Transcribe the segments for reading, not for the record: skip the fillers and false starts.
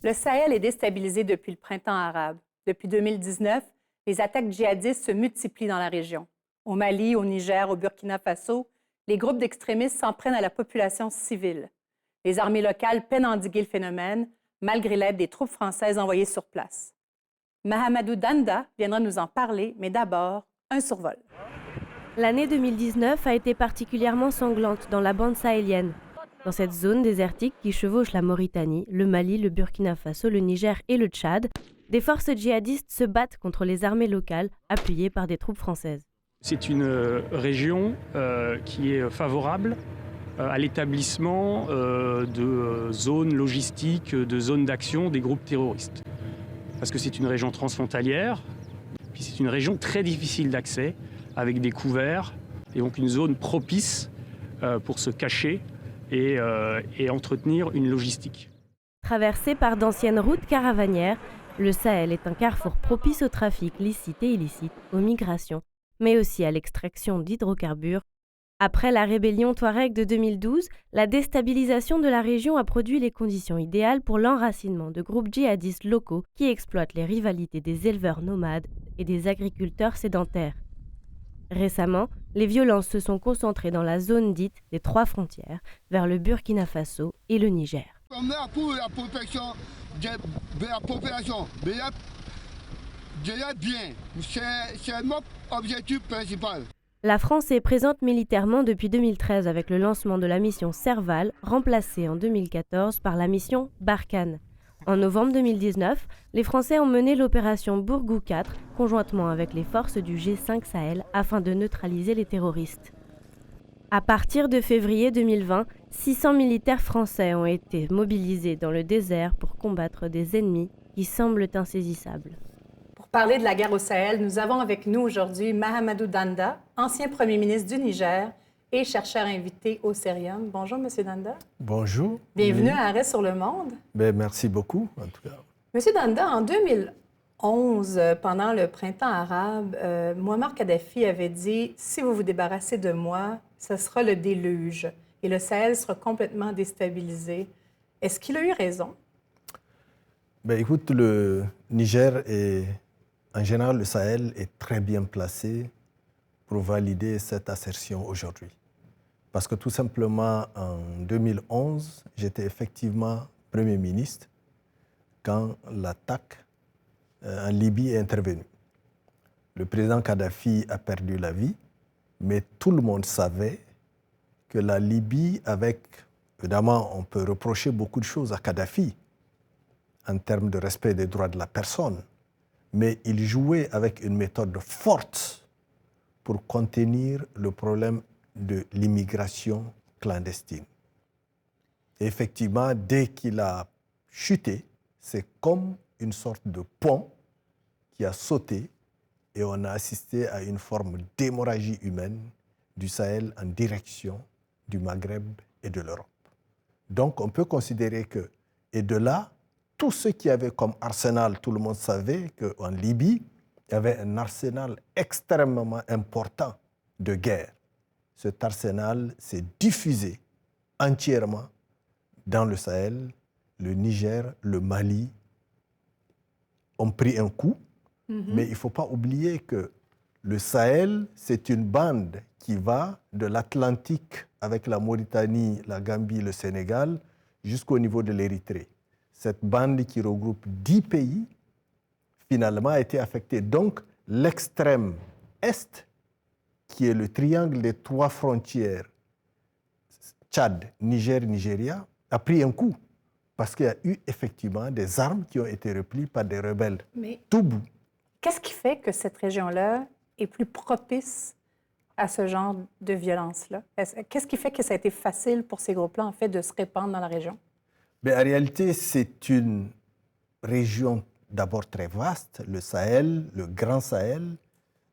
Le Sahel est déstabilisé depuis le printemps arabe. Depuis 2019, les attaques djihadistes se multiplient dans la région. Au Mali, au Niger, au Burkina Faso, les groupes d'extrémistes s'en prennent à la population civile. Les armées locales peinent à endiguer le phénomène, malgré l'aide des troupes françaises envoyées sur place. Mahamadou Danda viendra nous en parler, mais d'abord, un survol. L'année 2019 a été particulièrement sanglante dans la bande sahélienne. Dans cette zone désertique qui chevauche la Mauritanie, le Mali, le Burkina Faso, le Niger et le Tchad, des forces djihadistes se battent contre les armées locales, appuyées par des troupes françaises. C'est une région qui est favorable à l'établissement de zones logistiques, de zones d'action des groupes terroristes. Parce que c'est une région transfrontalière, puis c'est une région très difficile d'accès, avec des couverts, et donc une zone propice pour se cacher et entretenir une logistique. Traversé par d'anciennes routes caravanières, le Sahel est un carrefour propice au trafic licite et illicite, aux migrations, mais aussi à l'extraction d'hydrocarbures. Après la rébellion Touareg de 2012, la déstabilisation de la région a produit les conditions idéales pour l'enracinement de groupes djihadistes locaux qui exploitent les rivalités des éleveurs nomades et des agriculteurs sédentaires. Récemment, les violences se sont concentrées dans la zone dite des trois frontières, vers le Burkina Faso et le Niger. On est pour la protection de la population, de la bien. C'est notre objectif principal. La France est présente militairement depuis 2013 avec le lancement de la mission Serval, remplacée en 2014 par la mission Barkhane. En novembre 2019, les Français ont mené l'opération Bourgou 4 conjointement avec les forces du G5 Sahel afin de neutraliser les terroristes. À partir de février 2020, 600 militaires français ont été mobilisés dans le désert pour combattre des ennemis qui semblent insaisissables. Pour parler de la guerre au Sahel, nous avons avec nous aujourd'hui Mahamadou Danda, ancien premier ministre du Niger et chercheur invité au Cerium. Bonjour, M. Danda. Bonjour. Bienvenue à Arrêt sur le monde. Merci beaucoup, en tout cas. M. Danda, en 2011, pendant le printemps arabe, Mouammar Kadhafi avait dit « Si vous vous débarrassez de moi, ce sera le déluge et le Sahel sera complètement déstabilisé. » Est-ce qu'il a eu raison? Écoute, le Niger et en général le Sahel est très bien placé pour valider cette assertion aujourd'hui. Parce que tout simplement, en 2011, j'étais effectivement Premier ministre quand l'attaque en Libye est intervenue. Le président Kadhafi a perdu la vie, mais tout le monde savait que la Libye, évidemment, on peut reprocher beaucoup de choses à Kadhafi en termes de respect des droits de la personne, mais il jouait avec une méthode forte pour contenir le problème de l'immigration clandestine. Et effectivement, dès qu'il a chuté, c'est comme une sorte de pont qui a sauté et on a assisté à une forme d'hémorragie humaine du Sahel en direction du Maghreb et de l'Europe. Donc on peut considérer que, et de là, tout ce qui avait comme arsenal, tout le monde savait qu'en Libye, il y avait un arsenal extrêmement important de guerre. Cet arsenal s'est diffusé entièrement dans le Sahel. Le Niger, le Mali ont pris un coup, mais il ne faut pas oublier que le Sahel, c'est une bande qui va de l'Atlantique avec la Mauritanie, la Gambie, le Sénégal, jusqu'au niveau de l'Érythrée. Cette bande qui regroupe 10 pays, finalement, a été affectée. Donc, l'extrême est, qui est le triangle des trois frontières, Tchad, Niger, Nigeria, a pris un coup. Parce qu'il y a eu effectivement des armes qui ont été repliées par des rebelles. Mais tout bout. qu'est-ce qui fait que cette région-là est plus propice à ce genre de violence-là? Qu'est-ce qui fait que ça a été facile pour ces groupes-là, en fait, de se répandre dans la région? En réalité, c'est une région d'abord très vaste. Le Sahel, le Grand Sahel,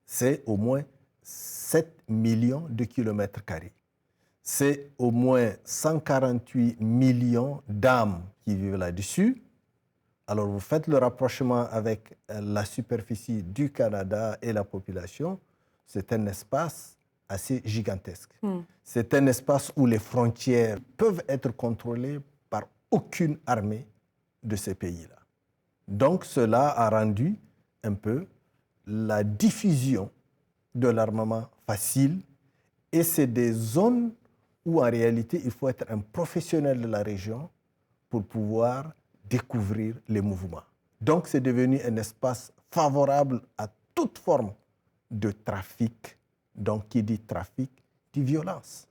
c'est au moins 7 millions de kilomètres carrés. C'est au moins 148 millions d'âmes qui vivent là-dessus. Alors, vous faites le rapprochement avec la superficie du Canada et la population. C'est un espace assez gigantesque. C'est un espace où les frontières peuvent être contrôlées par aucune armée de ces pays-là. Donc cela a rendu un peu la diffusion de l'armement facile, et c'est des zones où en réalité il faut être un professionnel de la région pour pouvoir découvrir les mouvements. Donc c'est devenu un espace favorable à toute forme de trafic. Donc qui dit trafic dit violence.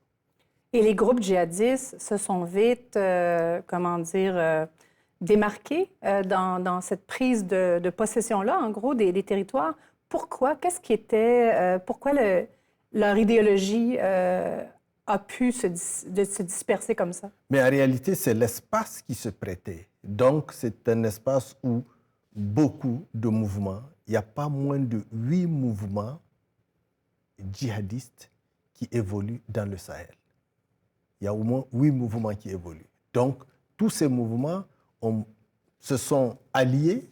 Et les groupes djihadistes se sont vite, démarqués dans cette prise de possession-là, en gros, des territoires. Pourquoi? Qu'est-ce qui était... pourquoi leur idéologie a pu se disperser comme ça? Mais en réalité, c'est l'espace qui se prêtait. Donc, c'est un espace où beaucoup de mouvements, il n'y a pas moins de 8 mouvements djihadistes qui évoluent dans le Sahel. Il y a au moins 8 mouvements qui évoluent. Donc, tous ces mouvements se sont alliés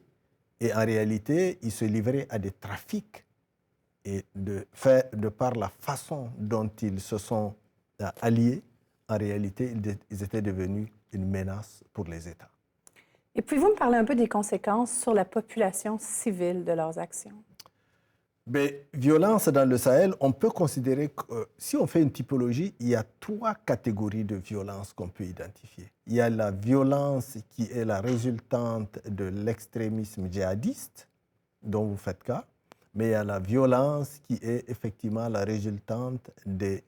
et en réalité, ils se livraient à des trafics. Et de par la façon dont ils se sont alliés, en réalité, ils étaient devenus une menace pour les États. Et pouvez-vous me parler un peu des conséquences sur la population civile de leurs actions? Mais violence dans le Sahel, on peut considérer que si on fait une typologie, il y a 3 catégories de violence qu'on peut identifier. Il y a la violence qui est la résultante de l'extrémisme djihadiste, dont vous faites cas, mais il y a la violence qui est effectivement la résultante des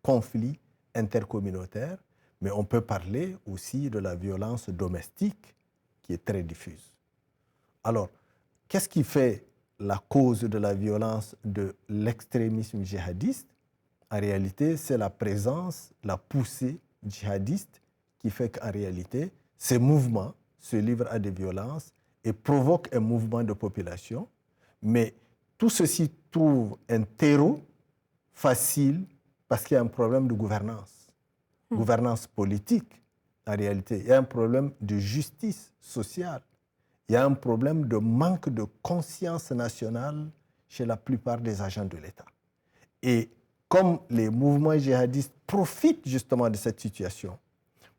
conflits intercommunautaires, mais on peut parler aussi de la violence domestique qui est très diffuse. Alors, qu'est-ce qui fait la cause de la violence de l'extrémisme djihadiste? En réalité, c'est la présence, la poussée djihadiste qui fait qu'en réalité, ces mouvements se livrent à des violences et provoquent un mouvement de population. Mais tout ceci trouve un terreau facile parce qu'il y a un problème de gouvernance, gouvernance politique en réalité. Il y a un problème de justice sociale. Il y a un problème de manque de conscience nationale chez la plupart des agents de l'État. Et comme les mouvements djihadistes profitent justement de cette situation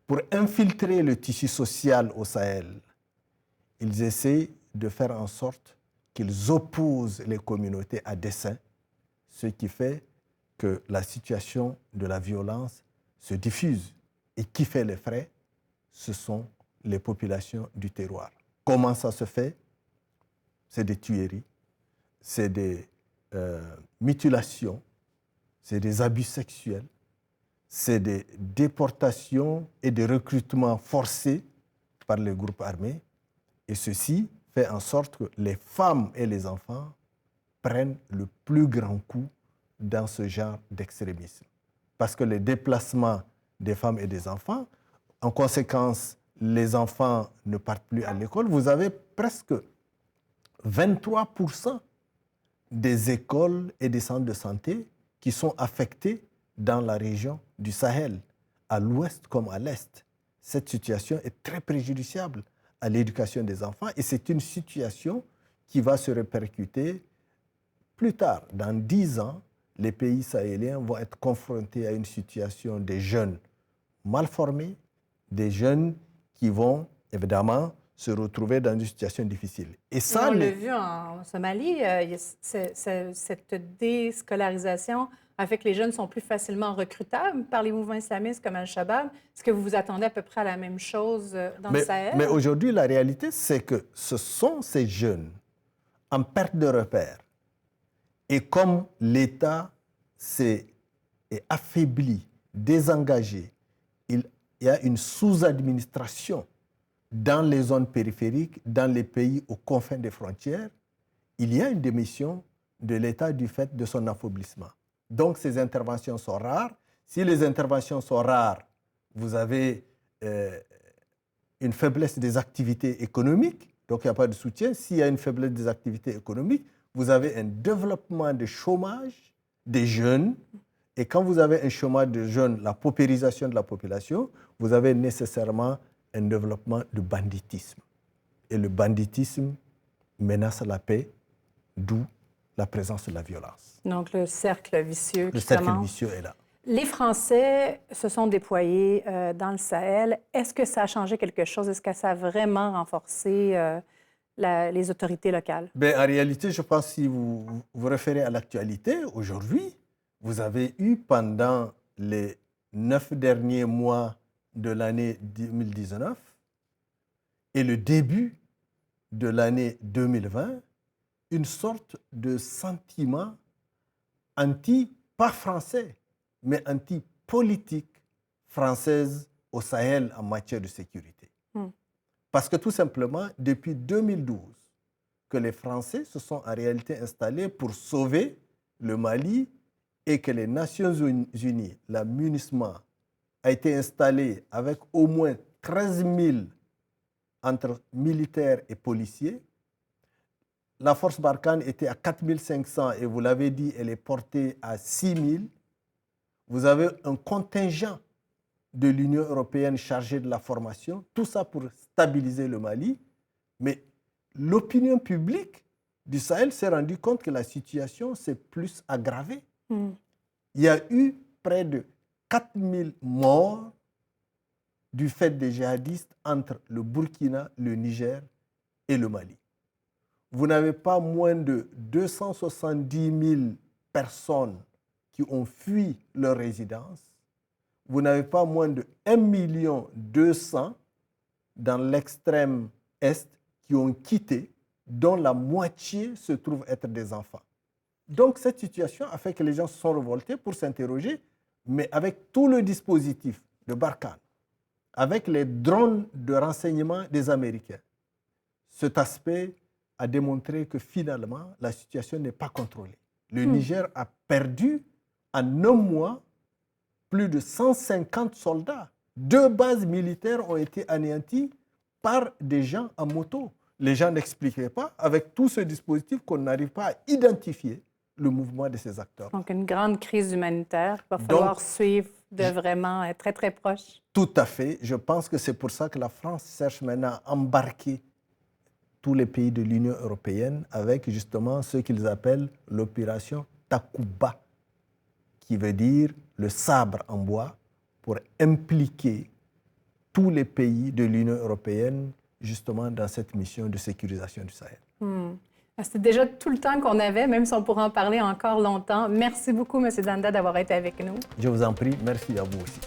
pour infiltrer le tissu social au Sahel, ils essaient de faire en sorte qu'ils opposent les communautés à dessein, ce qui fait que la situation de la violence se diffuse. Et qui fait les frais? Ce sont les populations du terroir. Comment ça se fait? C'est des tueries, c'est des mutilations, c'est des abus sexuels, c'est des déportations et des recrutements forcés par les groupes armés. Et ceci fait en sorte que les femmes et les enfants prennent le plus grand coup dans ce genre d'extrémisme. Parce que les déplacements des femmes et des enfants, en conséquence, les enfants ne partent plus à l'école. Vous avez presque 23% des écoles et des centres de santé qui sont affectés dans la région du Sahel, à l'ouest comme à l'est. Cette situation est très préjudiciable à l'éducation des enfants et c'est une situation qui va se répercuter plus tard. Dans 10 ans, les pays sahéliens vont être confrontés à une situation des jeunes mal formés, des jeunes qui vont évidemment se retrouver dans une situation difficile. Et ça, on l'a vu en Somalie, cette déscolarisation a fait que les jeunes sont plus facilement recrutables par les mouvements islamistes comme Al-Shabaab. Est-ce que vous vous attendez à peu près à la même chose dans le Sahel? Mais aujourd'hui, la réalité, c'est que ce sont ces jeunes en perte de repères. Et comme l'État est affaibli, désengagé, il y a une sous-administration dans les zones périphériques, dans les pays aux confins des frontières, il y a une démission de l'État du fait de son affaiblissement. Donc ces interventions sont rares. Si les interventions sont rares, vous avez une faiblesse des activités économiques, donc il n'y a pas de soutien. S'il y a une faiblesse des activités économiques, vous avez un développement de chômage des jeunes. Et quand vous avez un chômage de jeunes, la paupérisation de la population, vous avez nécessairement un développement de banditisme. Et le banditisme menace la paix, d'où la présence de la violence. Donc le cercle vicieux Le cercle vicieux est là. Les Français se sont déployés dans le Sahel. Est-ce que ça a changé quelque chose? Est-ce que ça a vraiment renforcé les autorités locales? Ben, en réalité, je pense que si vous vous référez à l'actualité, aujourd'hui, vous avez eu pendant les 9 derniers mois de l'année 2019 et le début de l'année 2020, une sorte de sentiment pas français, mais anti-politique française au Sahel en matière de sécurité. Parce que tout simplement, depuis 2012, que les Français se sont en réalité installés pour sauver le Mali et que les Nations Unies, la MINUSMA, a été installée avec au moins 13 000 entre militaires et policiers. La force Barkhane était à 4 500 et vous l'avez dit, elle est portée à 6 000. Vous avez un contingent de l'Union européenne chargé de la formation, tout ça pour stabiliser le Mali. Mais l'opinion publique du Sahel s'est rendue compte que la situation s'est plus aggravée. Il y a eu près de 4 000 morts du fait des djihadistes entre le Burkina, le Niger et le Mali. Vous n'avez pas moins de 270 000 personnes qui ont fui leur résidence. Vous n'avez pas moins de 1 200 000 dans l'extrême est qui ont quitté, dont la moitié se trouve être des enfants. Donc cette situation a fait que les gens se sont révoltés pour s'interroger, mais avec tout le dispositif de Barkhane, avec les drones de renseignement des Américains, cet aspect a démontré que finalement, la situation n'est pas contrôlée. Le Niger a perdu en un mois plus de 150 soldats. 2 bases militaires ont été anéanties par des gens en moto. Les gens n'expliquaient pas, avec tout ce dispositif, qu'on n'arrive pas à identifier le mouvement de ces acteurs. Donc, une grande crise humanitaire qu'il va falloir suivre de vraiment être très, très proche. Tout à fait. Je pense que c'est pour ça que la France cherche maintenant à embarquer tous les pays de l'Union européenne avec justement ce qu'ils appellent l'opération Takuba, qui veut dire le sabre en bois, pour impliquer tous les pays de l'Union européenne justement dans cette mission de sécurisation du Sahel. C'était déjà tout le temps qu'on avait, même si on pourra en parler encore longtemps. Merci beaucoup, M. Danda, d'avoir été avec nous. Je vous en prie. Merci à vous aussi.